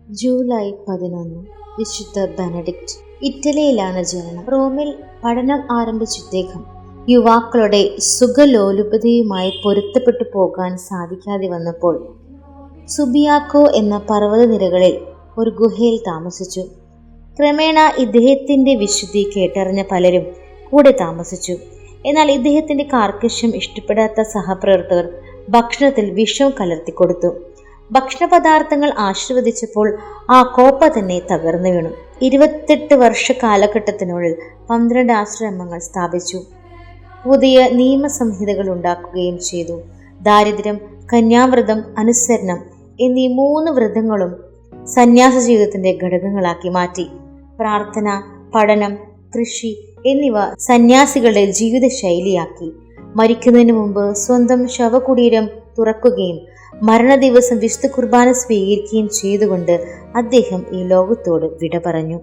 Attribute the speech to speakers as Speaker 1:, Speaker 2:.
Speaker 1: July 11 വിശുദ്ധ Benedict. ഇറ്റലിയിലാണ് ജനനം. റോമിൽ പഠനം ആരംഭിച്ച ഇദ്ദേഹം യുവാക്കളുടെ സുഖലോലുപതയുമായി പൊരുത്തപ്പെട്ടു പോകാൻ സാധിക്കാതെ വന്നപ്പോൾ സുബിയാക്കോ എന്ന പർവ്വതനിരകളിൽ ഒരു ഗുഹയിൽ താമസിച്ചു. ക്രമേണ ഇദ്ദേഹത്തിന്റെ വിശുദ്ധി കേട്ടറിഞ്ഞ പലരും കൂടെ താമസിച്ചു. എന്നാൽ ഇദ്ദേഹത്തിന്റെ കാർക്കശ്യം ഇഷ്ടപ്പെടാത്ത സഹപ്രവർത്തകർ ഭക്ഷണത്തിൽ വിഷം കലർത്തിക്കൊടുത്തു. ഭക്ഷണ പദാർത്ഥങ്ങൾ ആശീർവദിച്ചപ്പോൾ ആ കോപ്പ തന്നെ തകർന്നു വീണു. 28 വർഷ കാലഘട്ടത്തിനുള്ളിൽ 12 ആശ്രമങ്ങൾ സ്ഥാപിച്ചു. പുതിയ നിയമസംഹിതകൾ ഉണ്ടാക്കുകയും ചെയ്തു. ദാരിദ്ര്യം, കന്യാവ്രതം, അനുസരണം എന്നീ 3 വ്രതങ്ങളും സന്യാസ ജീവിതത്തിന്റെ ഘടകങ്ങളാക്കി മാറ്റി. പ്രാർത്ഥന, പഠനം, കൃഷി എന്നിവ സന്യാസികളുടെ ജീവിത ശൈലിയാക്കി. മരിക്കുന്നതിന് മുമ്പ് സ്വന്തം ശവകുടീരം തുറക്കുകയും മരണദിവസം വിശുദ്ധ കുർബാന സ്വീകരിക്കുകയും ചെയ്തുകൊണ്ട് അദ്ദേഹം ഈ ലോകത്തോട് വിട പറഞ്ഞു.